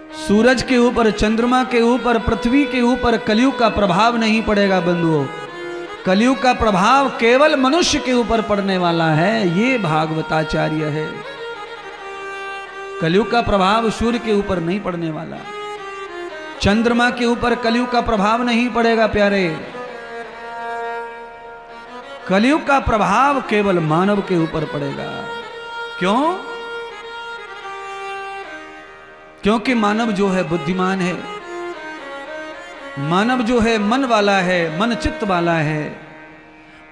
सूरज के ऊपर, चंद्रमा के ऊपर, पृथ्वी के ऊपर कलयुग का प्रभाव नहीं पड़ेगा बंधुओं। कलयुग का प्रभाव केवल मनुष्य के ऊपर पड़ने वाला है, ये भागवताचार्य है। कलयुग का प्रभाव सूर्य के ऊपर नहीं पड़ने वाला, चंद्रमा के ऊपर कलयुग का प्रभाव नहीं पड़ेगा प्यारे। कलयुग का प्रभाव केवल मानव के ऊपर पड़ेगा। क्यों? क्योंकि मानव जो है बुद्धिमान है, मानव जो है मन वाला है, मन चित्त वाला है,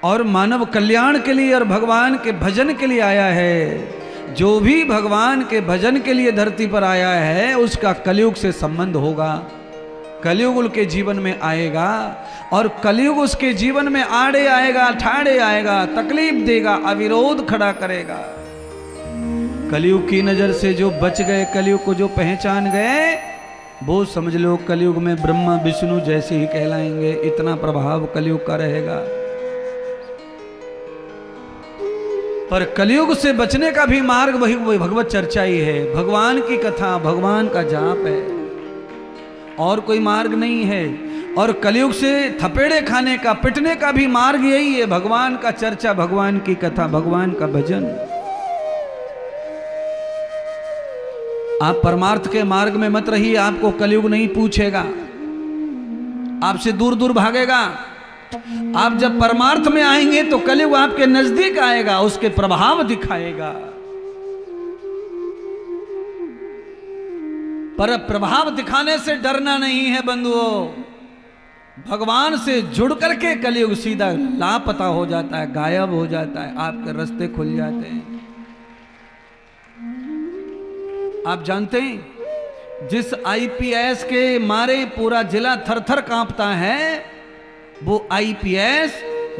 और मानव कल्याण के लिए और भगवान के भजन के लिए आया है। जो भी भगवान के भजन के लिए धरती पर आया है उसका कलयुग से संबंध होगा, कलयुग उनके जीवन में आएगा, और कलयुग उसके जीवन में आड़े आएगा, ठाड़े आएगा, तकलीफ देगा, अविरोध खड़ा करेगा। कलयुग की नजर से जो बच गए, कलयुग को जो पहचान गए, वो समझ लो कलयुग में ब्रह्मा विष्णु जैसे ही कहलाएंगे। इतना प्रभाव कलयुग का रहेगा। पर कलयुग से बचने का भी मार्ग वही भगवत चर्चा ही है, भगवान की कथा, भगवान का जाप है, और कोई मार्ग नहीं है। और कलयुग से थपेड़े खाने का, पिटने का भी मार्ग यही है, भगवान का चर्चा, भगवान की कथा, भगवान का भजन। आप परमार्थ के मार्ग में मत रहिए, आपको कलयुग नहीं पूछेगा, आपसे दूर दूर भागेगा। आप जब परमार्थ में आएंगे तो कलयुग आपके नजदीक आएगा, उसके प्रभाव दिखाएगा। पर प्रभाव दिखाने से डरना नहीं है बंधुओं। भगवान से जुड़ करके कलयुग सीधा लापता हो जाता है, गायब हो जाता है, आपके रास्ते खुल जाते हैं। आप जानते हैं जिस आईपीएस के मारे पूरा जिला थर थर कांपता है, वो आईपीएस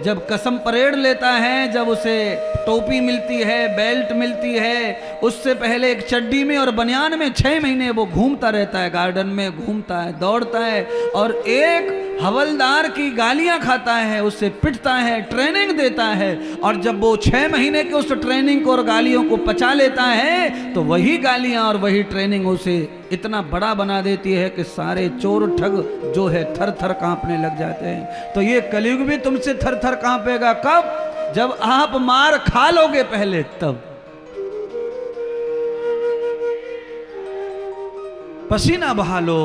जब कसम परेड लेता है, जब उसे टोपी मिलती है, बेल्ट मिलती है, उससे पहले एक चड्डी में और बनियान में 6 महीने वो घूमता रहता है, गार्डन में घूमता है, दौड़ता है, और एक हवलदार की गालियां खाता है, उससे पिटता है, ट्रेनिंग देता है। और जब वो 6 महीने के उस ट्रेनिंग को और गालियों को पचा लेता है, तो वही गालियां और वही ट्रेनिंग उसे इतना बड़ा बना देती है कि सारे चोर ठग जो है थर थर कांपने लग जाते हैं। तो ये कलयुग भी तुमसे थर थर कांपेगा। कब? जब आप मार खा लोगे पहले, तब। पसीना बहा लो।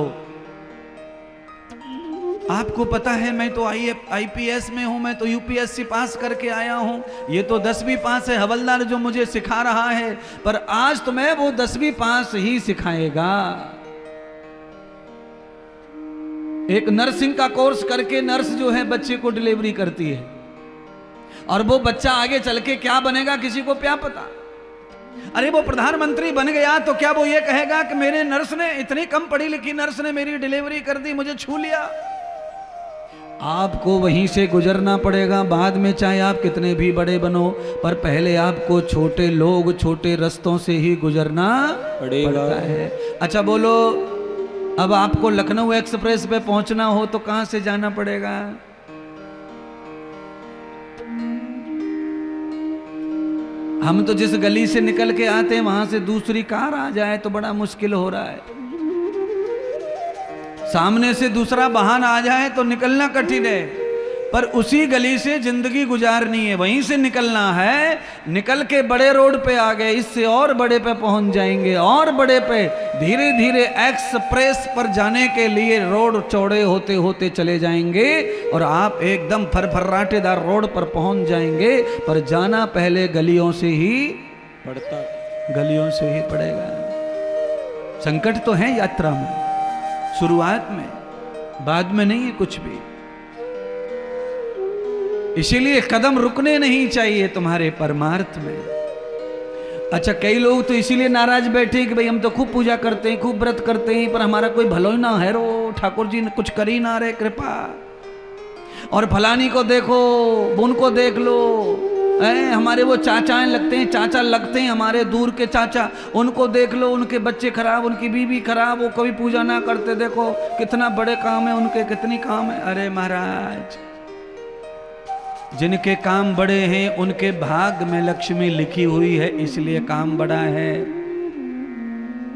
आपको पता है मैं तो आईपीएस में हूं, मैं तो यूपीएससी पास करके आया हूं, ये तो 10वीं पास है हवलदार जो मुझे सिखा रहा है। पर आज तुम्हें वो 10वीं पास ही सिखाएगा। एक नर्सिंग का कोर्स करके नर्स जो है बच्चे को डिलीवरी करती है, और वो बच्चा आगे चल के क्या बनेगा किसी को क्या पता। अरे वो प्रधानमंत्री बन गया तो क्या वो ये कहेगा कि मेरे नर्स ने, इतनी कम पढ़ी लिखी नर्स ने मेरी डिलीवरी कर दी, मुझे छू लिया। आपको वहीं से गुजरना पड़ेगा बाद में, चाहे आप कितने भी बड़े बनो, पर पहले आपको छोटे लोग, छोटे रास्तों से ही गुजरना पड़ता है। अच्छा बोलो, अब आपको लखनऊ एक्सप्रेस पे पहुंचना हो तो कहां से जाना पड़ेगा? हम तो जिस गली से निकल के आते हैं वहां से दूसरी कार आ जाए तो बड़ा मुश्किल हो रहा है। सामने से दूसरा वाहन आ जाए तो निकलना कठिन है, पर उसी गली से जिंदगी गुजारनी है, वहीं से निकलना है। निकल के बड़े रोड पे आ गए, इससे और बड़े पे पहुंच जाएंगे, और बड़े पे। धीरे धीरे एक्सप्रेस पर जाने के लिए रोड चौड़े होते होते चले जाएंगे, और आप एकदम फरफराटेदार रोड पर पहुंच जाएंगे। पर जाना पहले गलियों से ही पड़ता, गलियों से ही पड़ेगा। संकट तो है यात्रा में, शुरुआत में, बाद में नहीं है कुछ भी। इसीलिए कदम रुकने नहीं चाहिए तुम्हारे परमार्थ में। अच्छा, कई लोग तो इसीलिए नाराज बैठे कि भाई हम तो खूब पूजा करते हैं, खूब व्रत करते हैं, पर हमारा कोई भलो ही ना है रो, ठाकुर जी ने कुछ कर ही ना रहे कृपा। और फलानी को देखो, उनको देख लो, हमारे वो चाचाएं लगते हैं, चाचा लगते हैं हमारे दूर के चाचा, उनको देख लो, उनके बच्चे खराब, उनकी बीवी खराब, वो कभी पूजा ना करते, देखो कितना बड़े काम है उनके, कितनी काम है। अरे महाराज, जिनके काम बड़े हैं उनके भाग में लक्ष्मी लिखी हुई है, इसलिए काम बड़ा है।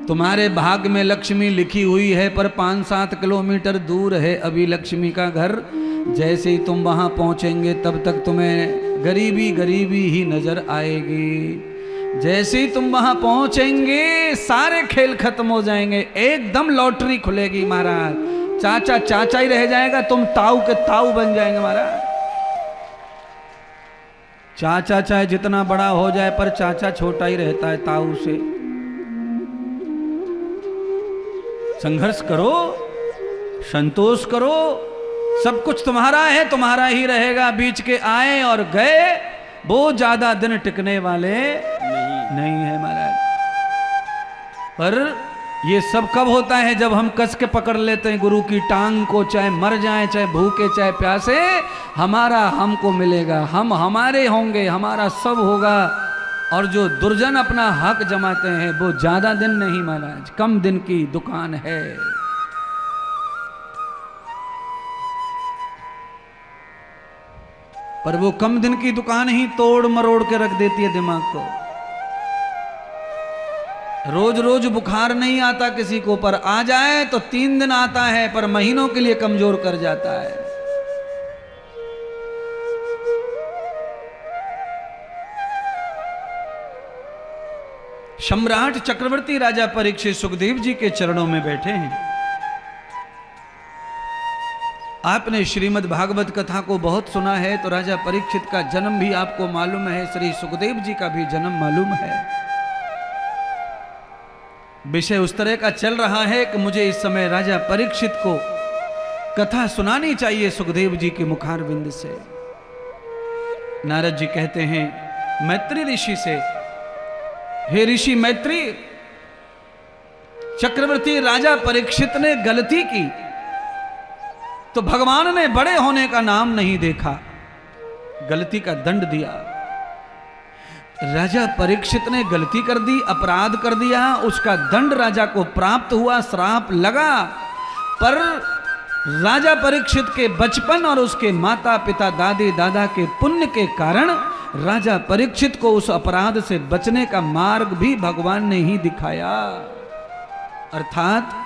तुम्हारे भाग्य में लक्ष्मी लिखी हुई है, पर 5-7 किलोमीटर दूर है अभी लक्ष्मी का घर। जैसे ही तुम वहां पहुंचेंगे तब तक तुम्हें गरीबी गरीबी ही नजर आएगी। जैसे ही तुम वहां पहुंचेंगे सारे खेल खत्म हो जाएंगे, एकदम लॉटरी खुलेगी महाराज। चाचा चाचा ही रह जाएगा, तुम ताऊ के ताऊ बन जाएंगे महाराज। चाचा चाहे जितना बड़ा हो जाए पर चाचा छोटा ही रहता है ताऊ से। संघर्ष करो, संतोष करो, सब कुछ तुम्हारा है, तुम्हारा ही रहेगा। बीच के आए और गए वो ज्यादा दिन टिकने वाले नहीं है महाराज। पर ये सब कब होता है? जब हम कस के पकड़ लेते हैं गुरु की टांग को, चाहे मर जाए, चाहे भूखे, चाहे प्यासे, हमारा हमको मिलेगा, हम हमारे होंगे, हमारा सब होगा। और जो दुर्जन अपना हक जमाते हैं वो ज्यादा दिन नहीं महाराज, कम दिन की दुकान है। पर वो कम दिन की दुकान ही तोड़ मरोड़ के रख देती है दिमाग को। रोज रोज बुखार नहीं आता किसी को, पर आ जाए तो 3 दिन आता है, पर महीनों के लिए कमजोर कर जाता है। सम्राट चक्रवर्ती राजा परीक्षित सुखदेव जी के चरणों में बैठे हैं। आपने श्रीमद् भागवत कथा को बहुत सुना है, तो राजा परीक्षित का जन्म भी आपको मालूम है, श्री सुखदेव जी का भी जन्म मालूम है। विषय उस तरह का चल रहा है कि मुझे इस समय राजा परीक्षित को कथा सुनानी चाहिए सुखदेव जी के मुखारविंद से। नारद जी कहते हैं मैत्री ऋषि से, हे ऋषि मैत्री, चक्रवर्ती राजा परीक्षित ने गलती की तो भगवान ने बड़े होने का नाम नहीं देखा, गलती का दंड दिया। राजा परीक्षित ने गलती कर दी, अपराध कर दिया, उसका दंड राजा को प्राप्त हुआ, श्राप लगा। पर राजा परीक्षित के बचपन और उसके माता पिता दादी दादा के पुण्य के कारण राजा परीक्षित को उस अपराध से बचने का मार्ग भी भगवान ने ही दिखाया। अर्थात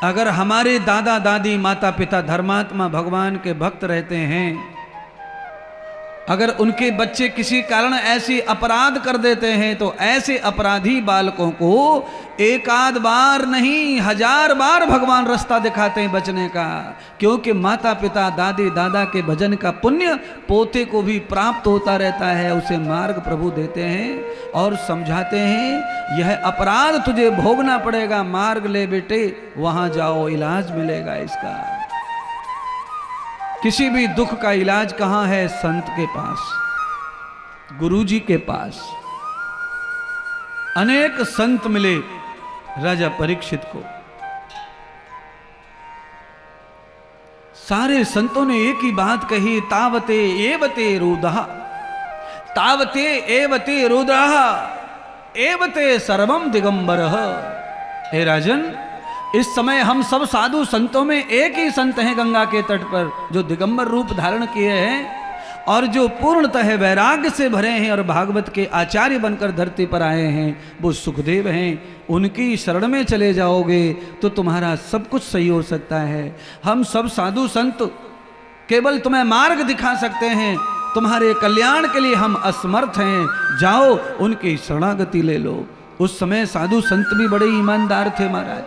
अगर हमारे दादा दादी माता पिता धर्मात्मा भगवान के भक्त रहते हैं, अगर उनके बच्चे किसी कारण ऐसी अपराध कर देते हैं, तो ऐसे अपराधी बालकों को एक आध बार नहीं 1000 बार भगवान रास्ता दिखाते हैं बचने का। क्योंकि माता पिता दादी दादा के भजन का पुण्य पोते को भी प्राप्त होता रहता है, उसे मार्ग प्रभु देते हैं और समझाते हैं, यह अपराध तुझे भोगना पड़ेगा, मार्ग ले बेटे, वहां जाओ, इलाज मिलेगा इसका। किसी भी दुख का इलाज कहां है? संत के पास, गुरुजी के पास। अनेक संत मिले राजा परीक्षित को। सारे संतों ने एक ही बात कही, तावते एवते रुदः, तावते एवते रुदः, एवते सर्वम दिगंबरः। हे राजन, इस समय हम सब साधु संतों में एक ही संत हैं गंगा के तट पर, जो दिगंबर रूप धारण किए हैं और जो पूर्णतः वैराग्य से भरे हैं और भागवत के आचार्य बनकर धरती पर आए हैं, वो सुखदेव हैं। उनकी शरण में चले जाओगे तो तुम्हारा सब कुछ सही हो सकता है। हम सब साधु संत केवल तुम्हें मार्ग दिखा सकते हैं, तुम्हारे कल्याण के लिए हम असमर्थ हैं। जाओ, उनकी शरणागति ले लो। उस समय साधु संत भी बड़े ईमानदार थे महाराज।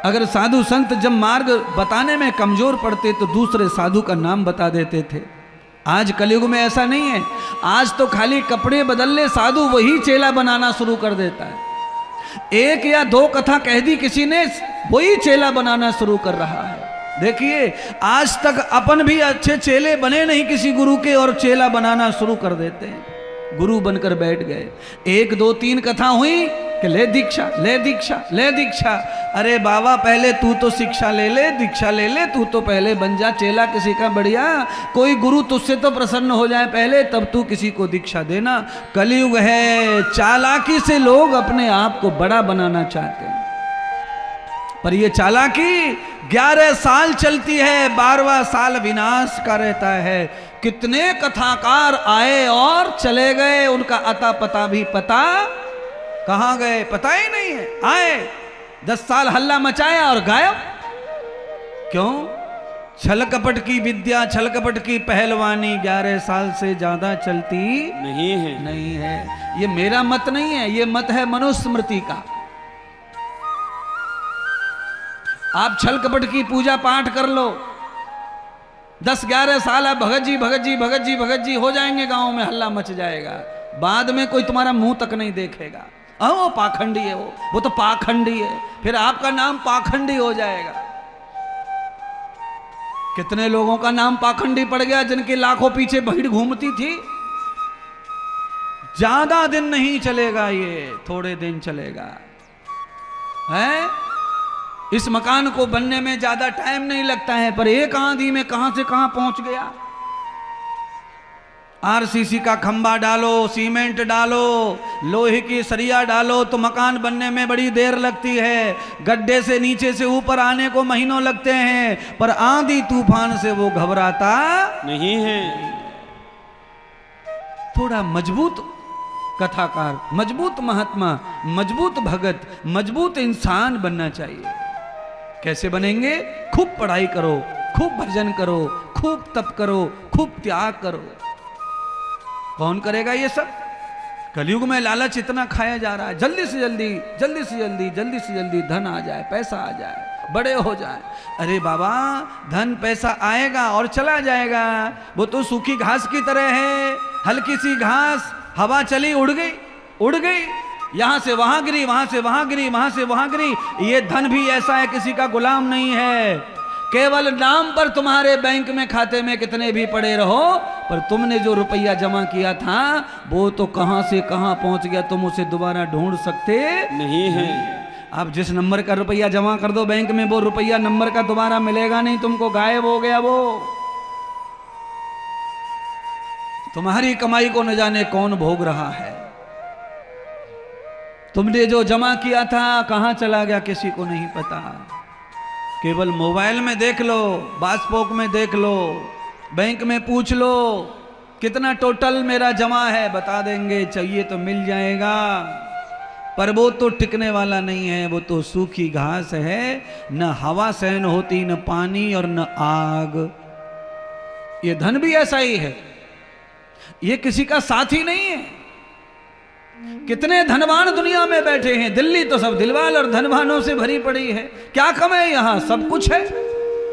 अगर साधु संत जब मार्ग बताने में कमजोर पड़ते तो दूसरे साधु का नाम बता देते थे। आज कलयुग में ऐसा नहीं है। आज तो खाली कपड़े बदल ले साधु, वही चेला बनाना शुरू कर देता है। 1 या 2 कथा कह दी किसी ने, वही चेला बनाना शुरू कर रहा है। देखिए, आज तक अपन भी अच्छे चेले बने नहीं किसी गुरु के, और चेला बनाना शुरू कर देते हैं। गुरु बनकर बैठ गए। 1 2 3 कथा हुई कि ले दीक्षा, ले दीक्षा, ले दीक्षा। अरे बाबा, पहले तू तो शिक्षा ले ले, दीक्षा ले ले, तू तो पहले बन जा चेला किसी का बढ़िया। कोई गुरु तुझसे तो प्रसन्न हो जाए पहले, तब तू किसी को दीक्षा देना। कलयुग है, चालाकी से लोग अपने आप को बड़ा बनाना चाहते हैं, पर ये चालाकी 11 साल चलती है, 12वां साल विनाश का रहता है। कितने कथाकार आए और चले गए, उनका अता पता भी पता कहां गए पता ही नहीं है। आए 10 साल हल्ला मचाया और गायब। क्यों? छल कपट की विद्या, छल कपट की पहलवानी 11 साल से ज्यादा चलती नहीं है। ये मेरा मत नहीं है, ये मत है मनुस्मृति का। आप छल कपट की पूजा पाठ कर लो, 10-11 साल आप भगत जी भगत जी भगत जी भगत जी हो जाएंगे, गांव में हल्ला मच जाएगा, बाद में कोई तुम्हारा मुंह तक नहीं देखेगा। वो पाखंडी है, वो तो पाखंडी है, फिर आपका नाम पाखंडी हो जाएगा। कितने लोगों का नाम पाखंडी पड़ गया जिनके लाखों पीछे भीड़ घूमती थी। ज्यादा दिन नहीं चलेगा, ये थोड़े दिन चलेगा है। इस मकान को बनने में ज्यादा टाइम नहीं लगता है, पर एक आंधी में कहां से कहां पहुंच गया। आरसीसी का खंबा डालो, सीमेंट डालो, लोहे की सरिया डालो तो मकान बनने में बड़ी देर लगती है। गड्ढे से नीचे से ऊपर आने को महीनों लगते हैं, पर आंधी तूफान से वो घबराता नहीं है। थोड़ा मजबूत कथाकार, मजबूत महात्मा, मजबूत भगत, मजबूत इंसान बनना चाहिए। कैसे बनेंगे? खूब पढ़ाई करो, खूब भजन करो, खूब तप करो, खूब त्याग करो। कौन करेगा ये सब? कलयुग में लालच इतना खाया जा रहा है, जल्दी से जल्दी, जल्दी से जल्दी, जल्दी से जल्दी धन आ जाए, पैसा आ जाए, बड़े हो जाए। अरे बाबा, धन पैसा आएगा और चला जाएगा। वो तो सूखी घास की तरह है, हल्की सी घास, हवा चली उड़ गई, उड़ गई, यहां से वहां गिरी, वहां से वहां गिरी, वहां से वहां गिरी। ये धन भी ऐसा है, किसी का गुलाम नहीं है। केवल नाम पर तुम्हारे बैंक में खाते में कितने भी पड़े रहो, पर तुमने जो रुपया जमा किया था वो तो कहां से कहां पहुंच गया, तुम उसे दोबारा ढूंढ सकते नहीं है। आप जिस नंबर का रुपया जमा कर दो बैंक में, वो रुपया नंबर का दोबारा मिलेगा नहीं तुमको, गायब हो गया वो। तुम्हारी कमाई को न जाने कौन भोग रहा है। तुमने जो जमा किया था कहां चला गया किसी को नहीं पता। केवल मोबाइल में देख लो, पासबुक में देख लो, बैंक में पूछ लो कितना टोटल मेरा जमा है, बता देंगे, चाहिए तो मिल जाएगा। पर वो तो टिकने वाला नहीं है, वो तो सूखी घास है, न हवा सहन होती, न पानी और न आग। ये धन भी ऐसा ही है, ये किसी का साथी नहीं है। कितने धनवान दुनिया में बैठे हैं, दिल्ली तो सब दिलवाल और धनवानों से भरी पड़ी है। क्या कम है? यहाँ सब कुछ है।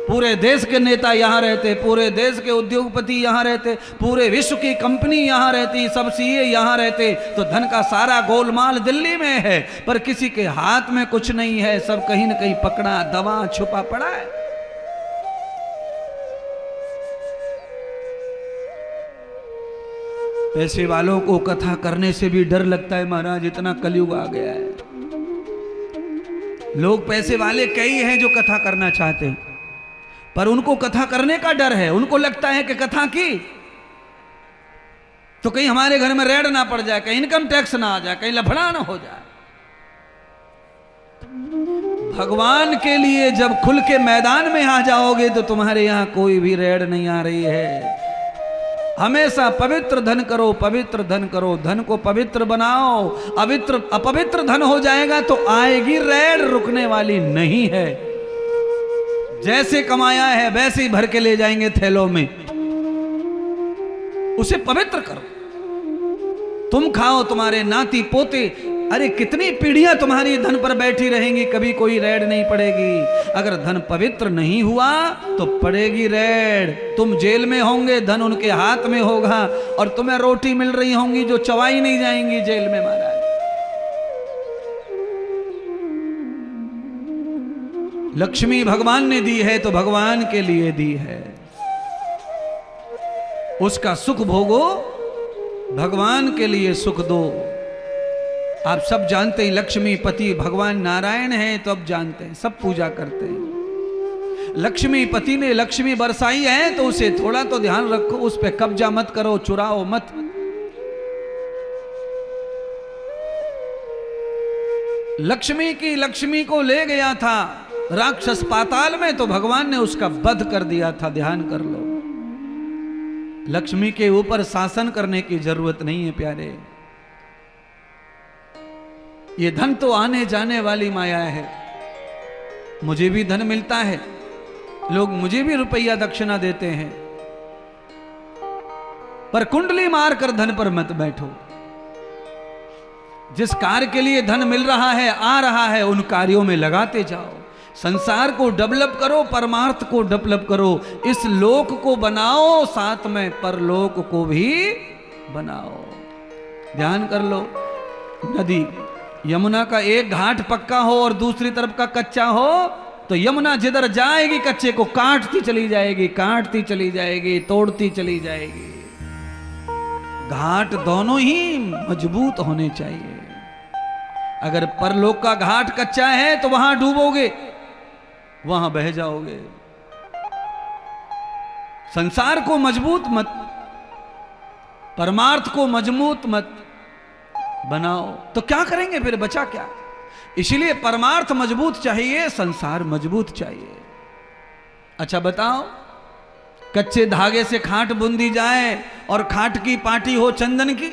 पूरे देश के नेता यहाँ रहते, पूरे देश के उद्योगपति यहाँ रहते, पूरे विश्व की कंपनी यहाँ रहती, सब सीए यहाँ रहते। तो धन का सारा गोलमाल दिल्ली में है, पर किसी के हाथ में कुछ नहीं है, सब कहीं न कहीं पकड़ा दबा छुपा पड़ा है। पैसे वालों को कथा करने से भी डर लगता है महाराज, इतना कलयुग आ गया है। लोग पैसे वाले कई हैं जो कथा करना चाहते हैं, पर उनको कथा करने का डर है। उनको लगता है कि कथा की तो कहीं हमारे घर में रेड ना पड़ जाए, कहीं इनकम टैक्स ना आ जाए, कहीं लफड़ा ना हो जाए। भगवान के लिए जब खुल के मैदान में आ जाओगे तो तुम्हारे यहां कोई भी रेड नहीं आ रही है। हमेशा पवित्र धन करो, पवित्र धन करो, धन को पवित्र बनाओ। अपवित्र धन हो जाएगा तो आएगी रेड, रुकने वाली नहीं है। जैसे कमाया है वैसे ही भर के ले जाएंगे थैलों में। उसे पवित्र करो, तुम खाओ, तुम्हारे नाती पोते, अरे कितनी पीढ़ियां तुम्हारी धन पर बैठी रहेंगी, कभी कोई रेड नहीं पड़ेगी। अगर धन पवित्र नहीं हुआ तो पड़ेगी रेड। तुम जेल में होंगे, धन उनके हाथ में होगा, और तुम्हें रोटी मिल रही होंगी जो चबाई नहीं जाएंगी जेल में महाराज। लक्ष्मी भगवान ने दी है तो भगवान के लिए दी है, उसका सुख भोगो, भगवान के लिए सुख दो। आप सब जानते हैं लक्ष्मी पति भगवान नारायण हैं, तो अब जानते हैं, सब पूजा करते हैं। लक्ष्मी पति ने लक्ष्मी बरसाई है तो उसे थोड़ा तो ध्यान रखो, उस पे कब्जा मत करो, चुराओ मत। लक्ष्मी को ले गया था राक्षस पाताल में, तो भगवान ने उसका वध कर दिया था, ध्यान कर लो। लक्ष्मी के ऊपर शासन करने की जरूरत नहीं है प्यारे। ये धन तो आने जाने वाली माया है। मुझे भी धन मिलता है, लोग मुझे भी रुपया दक्षिणा देते हैं, पर कुंडली मारकर धन पर मत बैठो। जिस कार्य के लिए धन मिल रहा है, आ रहा है, उन कार्यों में लगाते जाओ। संसार को डेवलप करो, परमार्थ को डेवलप करो। इस लोक को बनाओ, साथ में परलोक को भी बनाओ। ध्यान कर लो, नदी यमुना का एक घाट पक्का हो और दूसरी तरफ का कच्चा हो, तो यमुना जिधर जाएगी कच्चे को काटती चली जाएगी, काटती चली जाएगी, तोड़ती चली जाएगी। घाट दोनों ही मजबूत होने चाहिए। अगर परलोक का घाट कच्चा है तो वहां डूबोगे, वहां बह जाओगे। संसार को मजबूत मत, परमार्थ को मजबूत मत बनाओ, तो क्या करेंगे फिर, बचा क्या? इसलिए परमार्थ मजबूत चाहिए, संसार मजबूत चाहिए। अच्छा बताओ, कच्चे धागे से खाट बूंदी जाए और खाट की पाटी हो चंदन की?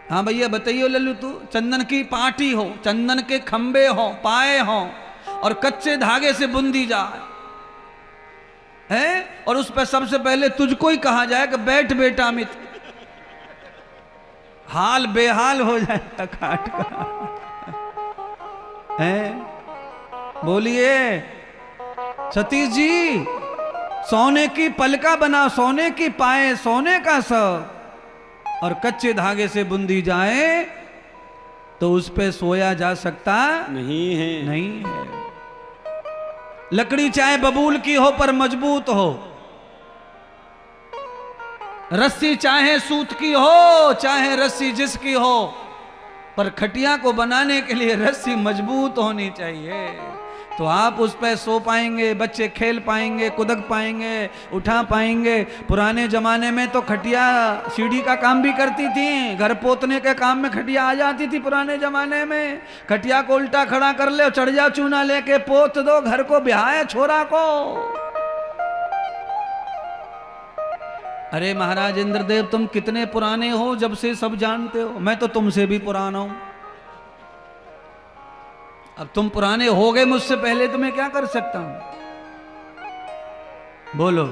हाँ भैया बताइए लल्लू, तू चंदन की पाटी हो, चंदन के खंबे हो, पाए हो, और कच्चे धागे से बूंदी जाए है, और उस पर सबसे पहले तुझको ही कहा जाए कि बैठ बेटा अमित, हाल बेहाल हो जाएगा खाट का है। बोलिए सतीश जी, सोने की पलका बना, सोने की पाए, सोने का सब, और कच्चे धागे से बुंदी जाए तो उस पे सोया जा सकता नहीं है, नहीं है। लकड़ी चाहे बबूल की हो पर मजबूत हो, रस्सी चाहे सूत की हो, चाहे रस्सी जिसकी हो, पर खटिया को बनाने के लिए रस्सी मजबूत होनी चाहिए, तो आप उस पर सो पाएंगे, बच्चे खेल पाएंगे, कुदक पाएंगे, उठा पाएंगे। पुराने जमाने में तो खटिया सीढ़ी का काम भी करती थी, घर पोतने के काम में खटिया आ जाती थी। पुराने जमाने में खटिया को उल्टा खड़ा कर ले, चढ़ जा चूना लेके पोत दो, घर को ब्याहे छोरा को। अरे महाराज इंद्रदेव, तुम कितने पुराने हो, जब से सब जानते हो। मैं तो तुमसे भी पुराना हूं। अब तुम पुराने हो गए मुझसे पहले, तो मैं क्या कर सकता हूं? बोलो।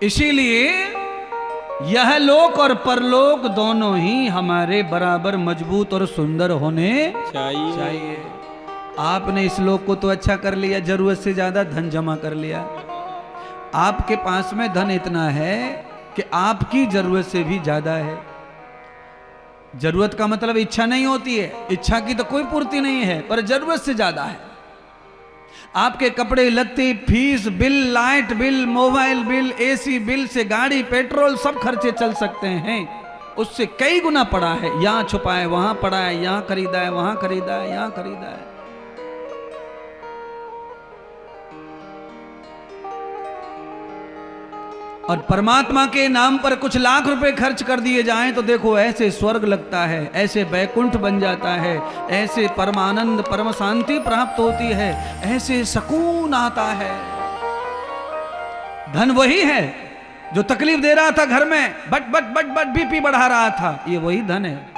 इसीलिए यह लोक और परलोक दोनों ही हमारे बराबर मजबूत और सुंदर होने चाहिए। आपने इस लोक को तो अच्छा कर लिया, जरूरत से ज्यादा धन जमा कर लिया। आपके पास में धन इतना है कि आपकी जरूरत से भी ज्यादा है। जरूरत का मतलब इच्छा नहीं होती है, इच्छा की तो कोई पूर्ति नहीं है, पर जरूरत से ज्यादा है। आपके कपड़े लत्ते, fees bill, light bill, mobile bill, AC bill से गाड़ी, पेट्रोल, सब खर्चे चल सकते हैं। उससे कई गुना पड़ा है, यहां छुपा है, वहां पड़ा है, यहां खरीदा है, वहां खरीदा है, यहां खरीदा है। और परमात्मा के नाम पर कुछ लाख रुपए खर्च कर दिए जाएं तो देखो ऐसे स्वर्ग लगता है, ऐसे बैकुंठ बन जाता है, ऐसे परमानंद परम शांति प्राप्त होती है, ऐसे सुकून आता है। धन वही है जो तकलीफ दे रहा था घर में, but but but but BP बढ़ा रहा था, ये वही धन है।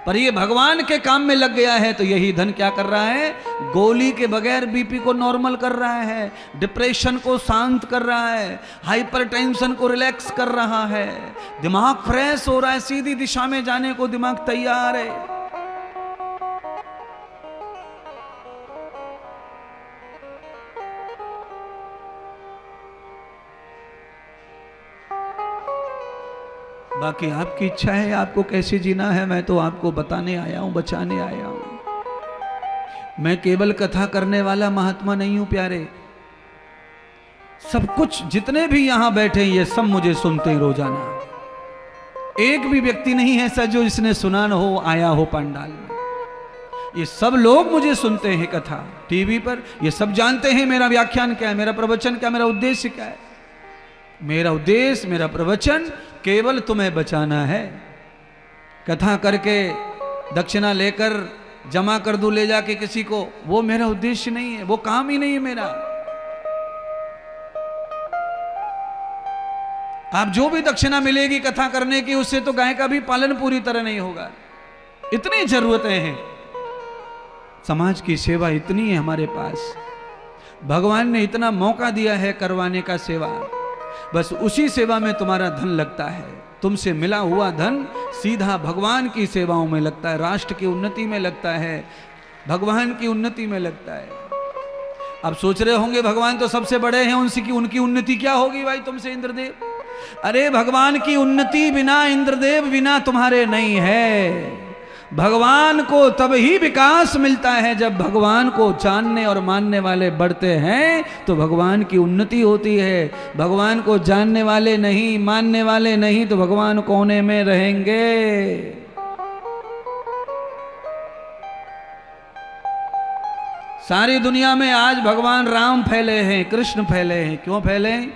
पर ये भगवान के काम में लग गया है तो यही धन क्या कर रहा है? गोली के बगैर बीपी को नॉर्मल कर रहा है, डिप्रेशन को शांत कर रहा है, हाइपरटेंशन को रिलैक्स कर रहा है, दिमाग फ्रेश हो रहा है, सीधी दिशा में जाने को दिमाग तैयार है। बाकी आपकी इच्छा है आपको कैसे जीना है, मैं तो आपको बताने आया हूं, बचाने आया हूं। मैं केवल कथा करने वाला महात्मा नहीं हूं प्यारे। सब कुछ जितने भी यहां बैठे ये सब मुझे सुनते हैं रोजाना। एक भी व्यक्ति नहीं है ऐसा जो इसने सुना न हो, आया हो पंडाल में। ये सब लोग मुझे सुनते हैं कथा टीवी पर, ये सब जानते हैं मेरा व्याख्यान क्या है, मेरा प्रवचन क्या, मेरा उद्देश्य क्या है। मेरा उद्देश्य, मेरा प्रवचन केवल तुम्हें बचाना है। कथा करके दक्षिणा लेकर जमा कर दूं ले जाके किसी को, वो मेरा उद्देश्य नहीं है, वो काम ही नहीं है मेरा। आप जो भी दक्षिणा मिलेगी कथा करने की, उससे तो गाय का भी पालन पूरी तरह नहीं होगा। इतनी जरूरतें हैं, समाज की सेवा इतनी है हमारे पास, भगवान ने इतना मौका दिया है करवाने का सेवा, बस उसी सेवा में तुम्हारा धन लगता है। तुमसे मिला हुआ धन सीधा भगवान की सेवाओं में लगता है, राष्ट्र की उन्नति में लगता है, भगवान की उन्नति में लगता है। अब सोच रहे होंगे भगवान तो सबसे बड़े हैं, उनकी उन्नति क्या होगी भाई तुमसे इंद्रदेव? अरे भगवान की उन्नति बिना इंद्रदेव बिना तुम्हारे नहीं है। भगवान को तब ही विकास मिलता है जब भगवान को जानने और मानने वाले बढ़ते हैं, तो भगवान की उन्नति होती है। भगवान को जानने वाले नहीं, मानने वाले नहीं, तो भगवान कोने में रहेंगे। सारी दुनिया में आज भगवान राम फैले हैं, कृष्ण फैले हैं। क्यों फैले हैं?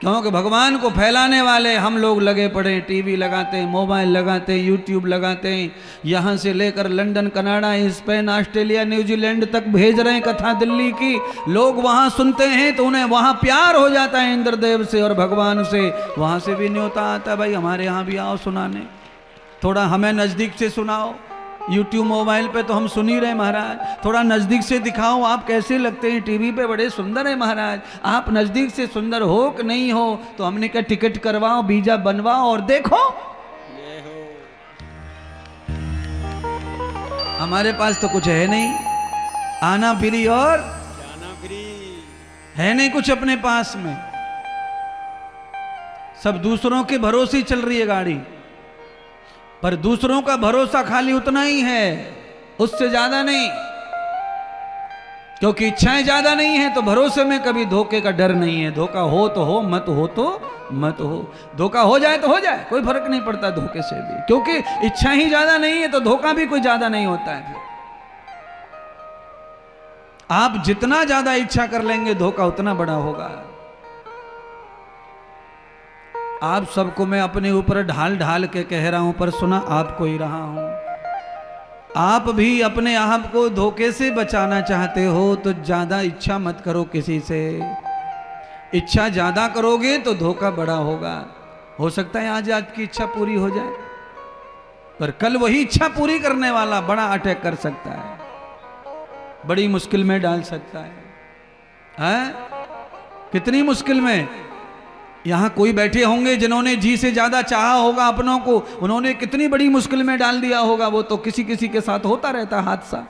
क्योंकि भगवान को फैलाने वाले हम लोग लगे पड़े हैं। टीवी लगाते हैं, मोबाइल लगाते हैं, यूट्यूब लगाते हैं, यहाँ से लेकर London, Canada, Spain, Australia, New Zealand तक भेज रहे हैं कथा दिल्ली की। लोग वहाँ सुनते हैं तो उन्हें वहाँ प्यार हो जाता है इंद्रदेव से और भगवान से। वहाँ से भी न्योता आता है, भाई हमारे यहाँ भी आओ सुनाने, थोड़ा हमें नज़दीक से सुनाओ। यूट्यूब मोबाइल पे तो हम सुन ही रहे महाराज, थोड़ा नज़दीक से दिखाओ आप कैसे लगते हैं। टीवी पे बड़े सुंदर है महाराज, आप नज़दीक से सुंदर हो कि नहीं हो? तो हमने कहा टिकट करवाओ, वीजा बनवाओ और देखो। हमारे पास तो कुछ है नहीं, आना फ्री और जाना फ्री है नहीं कुछ अपने पास में। सब दूसरों के भरोसे चल रही है गाड़ी, पर दूसरों का भरोसा खाली उतना ही है, उससे ज्यादा नहीं। क्योंकि इच्छाएं ज्यादा नहीं है तो भरोसे में कभी धोखे का डर नहीं है। धोखा हो तो हो, मत हो तो मत हो। धोखा हो जाए तो हो जाए, कोई फर्क नहीं पड़ता धोखे से भी, क्योंकि इच्छा ही ज्यादा नहीं है तो धोखा भी कोई ज्यादा नहीं होता है। आप जितना ज्यादा इच्छा कर लेंगे धोखा उतना बड़ा होगा। आप सबको मैं अपने ऊपर ढाल ढाल के कह रहा हूं, पर सुना आपको ही रहा हूं। आप भी अपने आप को धोखे से बचाना चाहते हो तो ज्यादा इच्छा मत करो किसी से। इच्छा ज्यादा करोगे तो धोखा बड़ा होगा। हो सकता है आज आपकी इच्छा पूरी हो जाए, पर कल वही इच्छा पूरी करने वाला बड़ा अटैक कर सकता है, बड़ी मुश्किल में डाल सकता है। कितनी मुश्किल में? यहाँ कोई बैठे होंगे जिन्होंने जी से ज्यादा चाहा होगा अपनों को, उन्होंने कितनी बड़ी मुश्किल में डाल दिया होगा। वो तो किसी किसी के साथ होता रहता हादसा।